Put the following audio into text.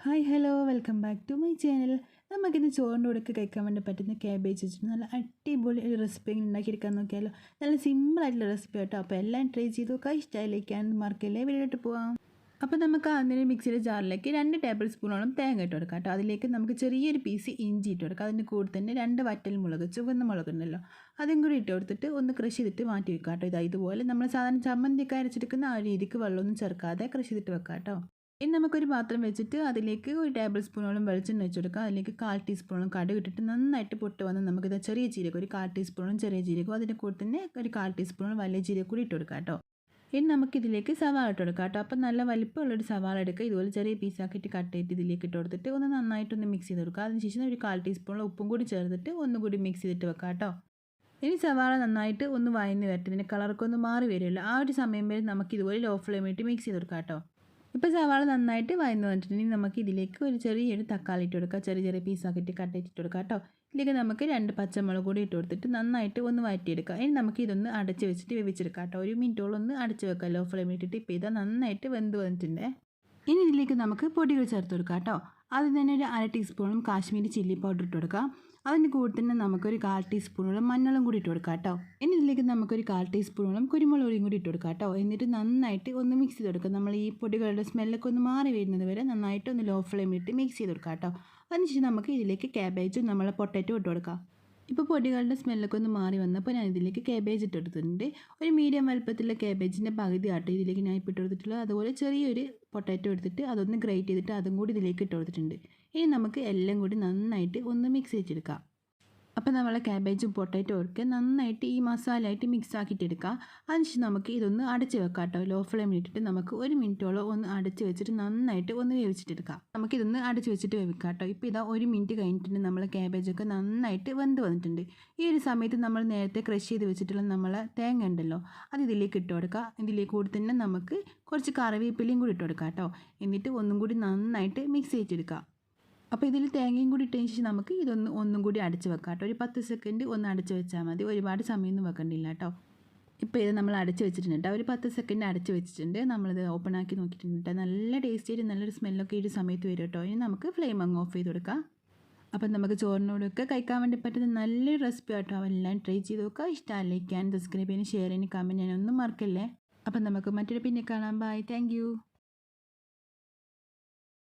Hi hello welcome back to my channel. നമുക്കിന്ന് ചോറിൻ്റെ കൂടെ കഴിക്കാൻ വേണ്ടി പറ്റുന്ന ക്യാബേജ് വെച്ചിട്ട് നല്ല അടിപൊളി ഒരു റെസിപ്പി ഉണ്ടാക്കിയെടുക്കാൻ നോക്കിയാലോ. നല്ല സിമ്പിളായിട്ടുള്ള റെസിപ്പി കേട്ടോ. അപ്പോൾ എല്ലാം ട്രൈ ചെയ്ത് നോക്കുക. ഇഷ്ടമായിലേക്കാണ് മറക്കല്ലേ. വീട്ടിലോട്ട് പോവാം. അപ്പോൾ നമുക്ക് അതിന് മിക്സിയുടെ ജാറിലേക്ക് 2 ടേബിൾ സ്പൂണോളം തേങ്ങ ഇട്ട് കൊടുക്കാം കേട്ടോ. അതിലേക്ക് നമുക്ക് ചെറിയൊരു പീസ് ഇഞ്ചി ഇട്ട് കൊടുക്കാം. അതിൻ്റെ കൂടെ തന്നെ 2 വറ്റൽ മുളക്, ചുവന്ന മുളക് ഉണ്ടല്ലോ, അതും കൂടി ഇട്ട് കൊടുത്തിട്ട് ഒന്ന് ക്രഷ് ചെയ്തിട്ട് മാറ്റി വെക്കാം കേട്ടോ. ഇതുപോലെ നമ്മൾ സാധാരണ ചമ്മന്തിയൊക്കെ അരച്ചെടുക്കുന്ന ആ രീതിക്ക് വെള്ളമൊന്നും ചേർക്കാതെ ക്രഷ് ചെയ്തിട്ട് വെക്കാം കേട്ടോ. ഇനി നമുക്കൊരു പാത്രം വെച്ചിട്ട് അതിലേക്ക് 1 ടേബിൾ സ്പൂണോളം വെളിച്ചെണ്ണ വെച്ച് കൊടുക്കാം. അതിലേക്ക് 1/4 ടീസ്പൂണോളം കടുക് ഇട്ടിട്ട് നന്നായിട്ട് പൊട്ട് വന്ന് നമുക്കിത് ചെറിയ ജീരകം 1/4 ടീസ്പൂണോളം ചെറിയ ജീരകം, അതിൻ്റെ കൂടെ തന്നെ 1/4 ടീസ്പൂണോളം വലിയ ജീരകം കൂടി ഇട്ട് കൊടുക്കാം കേട്ടോ. ഇനി നമുക്കിതിലേക്ക് സവാള ഇട്ട് കൊടുക്കാം കേട്ടോ. അപ്പം നല്ല വലിപ്പമുള്ളൊരു സവാള എടുക്കുക. ഇതുപോലെ ചെറിയ പീസാക്കിയിട്ട് കട്ട് ചെയ്തിട്ട് ഇതിലേക്ക് ഇട്ട് കൊടുത്തിട്ട് ഒന്ന് നന്നായിട്ടൊന്ന് മിക്സ് ചെയ്ത് കൊടുക്കുക. അതിനുശേഷം 1/4 ടീസ്പൂണോളം ഉപ്പും കൂടി ചേർത്തിട്ട് ഒന്നുകൂടി മിക്സ് ചെയ്തിട്ട് വെക്കാം കേട്ടോ. ഇനി സവാള നന്നായിട്ട് ഒന്ന് വഴന്ന് വരട്ടെ. ഇതിൻ്റെ കളറൊക്കെ ഒന്ന് മാറി വരുമല്ലോ. ആ ഒരു സമയം വരെ നമുക്കിതുപോലെ ലോ ഫ്ലെയിമിട്ട് മിക്സ് ചെയ്ത് കൊടുക്കാം കേട്ടോ. ഇപ്പോൾ സവാള നന്നായിട്ട് വഴന്ന് വന്നിട്ടുണ്ടെങ്കിൽ നമുക്ക് ഇതിലേക്ക് ഒരു ചെറിയൊരു തക്കാളി ഇട്ട് കൊടുക്കുക. ചെറിയ പീസാക്കിയിട്ട് കട്ട് ചെയ്തിട്ട് കൊടുക്കുക കേട്ടോ. ഇതിലേക്ക് നമുക്ക് 2 പച്ചമുളക് കൂടി ഇട്ട് കൊടുത്തിട്ട് നന്നായിട്ട് ഒന്ന് വഴറ്റിയെടുക്കുക. ഇനി നമുക്ക് ഇതൊന്ന് അടച്ച് വെച്ചിട്ട് വേവിച്ചെടുക്കാം കേട്ടോ. 1 മിനിറ്റോളം ഒന്ന് അടച്ച് വെക്കാം ലോ ഫ്ലെയിമിൽ ഇട്ടിട്ട്. ഇപ്പോൾ ഇതാ നന്നായിട്ട് വെന്ത് വന്നിട്ടുണ്ട്. ഇനി ഇതിലേക്ക് നമുക്ക് പൊടികൾ ചേർത്ത് കൊടുക്കാം കേട്ടോ. ആദ്യം തന്നെ ഒരു 1/2 ടീസ്പൂണും കാശ്മീരി ചില്ലി പൗഡർ ഇട്ട് കൊടുക്കാം. അതിൻ്റെ കൂടെ തന്നെ നമുക്കൊരു 1/4 ടീസ്പൂണോളം മഞ്ഞളും കൂടി ഇട്ട് കൊടുക്കാം കേട്ടോ. ഇനി ഇതിലേക്ക് നമുക്കൊരു 1/4 ടീസ്പൂണോളം കുരുമുളക് പൊടിയും കൂടി ഇട്ട് കൊടുക്കാം കേട്ടോ. എന്നിട്ട് നന്നായിട്ട് ഒന്ന് മിക്സ് ചെയ്ത് കൊടുക്കുക. നമ്മൾ ഈ പൊടികളുടെ സ്മെല്ലൊക്കെ ഒന്ന് മാറി വരുന്നത് വരെ നന്നായിട്ട് ഒന്ന് ലോ ഫ്ലെയിമിട്ട് മിക്സ് ചെയ്ത് കൊടുക്കാം കേട്ടോ. അതിനുശേഷം നമുക്ക് ഇതിലേക്ക് ക്യാബേജും നമ്മളെ പൊട്ടാറ്റോ ഇട്ട് കൊടുക്കാം. ഇപ്പോൾ പൊടികളുടെ സ്മെല്ലൊക്കെ ഒന്ന് മാറി വന്നപ്പോൾ ഞാൻ ഇതിലേക്ക് ക്യാബേജ് ഇട്ട് കൊടുത്തിട്ടുണ്ട്. ഒരു മീഡിയം വലുപ്പത്തിലുള്ള ക്യാബേജിൻ്റെ പകുതി ആട്ടോ ഇതിലേക്ക് ഞാൻ ഇപ്പോൾ ഇട്ട് കൊടുത്തിട്ടുള്ളത്. അതുപോലെ ചെറിയൊരു പൊട്ടാറ്റോ എടുത്തിട്ട് അതൊന്ന് ഗ്രേറ്റ് ചെയ്തിട്ട് അതും കൂടി ഇതിലേക്ക് ഇട്ട് കൊടുത്തിട്ടുണ്ട്. ഇനി നമുക്ക് എല്ലാം കൂടി നന്നായിട്ട് ഒന്ന് മിക്സ് ചെയ്തെടുക്കാം. അപ്പോൾ നമ്മളെ ക്യാബേജും പൊട്ടാറ്റോ ഒക്കെ നന്നായിട്ട് ഈ മസാലയായിട്ട് മിക്സ് ആക്കിയിട്ട് എടുക്കുക. അതിനുശേഷം നമുക്ക് ഇതൊന്ന് അടച്ച് വെക്കാം കേട്ടോ. ലോ ഫ്ലെയിമിൽ ഇട്ടിട്ട് നമുക്ക് 1 മിനിറ്റോളം ഒന്ന് അടച്ച് വെച്ചിട്ട് നന്നായിട്ട് ഒന്ന് വേവിച്ചിട്ടെടുക്കാം. നമുക്കിതൊന്ന് അടച്ച് വെച്ചിട്ട് വേവിക്കാം കേട്ടോ. ഇപ്പോൾ ഇതാ 1 മിനിറ്റ് കഴിഞ്ഞിട്ടുണ്ട്. നമ്മളെ ക്യാബേജൊക്കെ നന്നായിട്ട് വെന്ത് വന്നിട്ടുണ്ട്. ഈ ഒരു സമയത്ത് നമ്മൾ നേരത്തെ ക്രഷ് ചെയ്ത് വെച്ചിട്ടുള്ള നമ്മളെ തേങ്ങ ഉണ്ടല്ലോ, അത് ഇതിലേക്ക് ഇട്ട് കൊടുക്കുക. ഇതിലേക്ക് കൂടി തന്നെ നമുക്ക് കുറച്ച് കറിവേപ്പിലയും കൂടി ഇട്ട് കൊടുക്കാം കേട്ടോ. എന്നിട്ട് ഒന്നും കൂടി നന്നായിട്ട് മിക്സ് ചെയ്തെടുക്കുക. അപ്പോൾ ഇതിൽ തേങ്ങയും കൂടി ഇട്ടതിന് ശേഷം നമുക്ക് ഒന്നും കൂടി അടച്ച് വെക്കാം കേട്ടോ. ഒരു 10 സെക്കൻഡ് ഒന്ന് അടച്ച് വെച്ചാൽ മതി. ഒരുപാട് സമയമൊന്നും വെക്കണ്ടില്ല കേട്ടോ. ഇപ്പോൾ ഇത് നമ്മൾ അടച്ച് വെച്ചിട്ടുണ്ട് കേട്ടോ. ഒരു 10 സെക്കൻഡ് അടച്ച് വെച്ചിട്ടുണ്ട്. നമ്മളിത് ഓപ്പൺ ആക്കി നോക്കിയിട്ടുണ്ട് കേട്ടോ. നല്ല ടേസ്റ്റ് ആയിട്ട് നല്ലൊരു സ്മെല്ലൊക്കെ ഈ ഒരു സമയത്ത് വരും കേട്ടോ. ഇനി നമുക്ക് ഫ്ലെയിം അങ്ങ് ഓഫ് ചെയ്ത് കൊടുക്കാം. അപ്പം നമുക്ക് ചോറിനോടൊക്കെ കഴിക്കാൻ വേണ്ടി പറ്റുന്ന നല്ലൊരു റെസിപ്പി കേട്ടോ. എല്ലാം ട്രൈ ചെയ്ത് നോക്കുക. ഇഷ്ടമായി ലൈക്ക് ചെയ്യാൻ, സബ്സ്ക്രൈബ് ചെയ്യാൻ, ഷെയർ ചെയ്യാൻ, കമൻറ്റ് ചെയ്യാനൊന്നും മറക്കല്ലേ. അപ്പം നമുക്ക് മറ്റൊരു പിന്നെ കാണാം. Bye, thank U.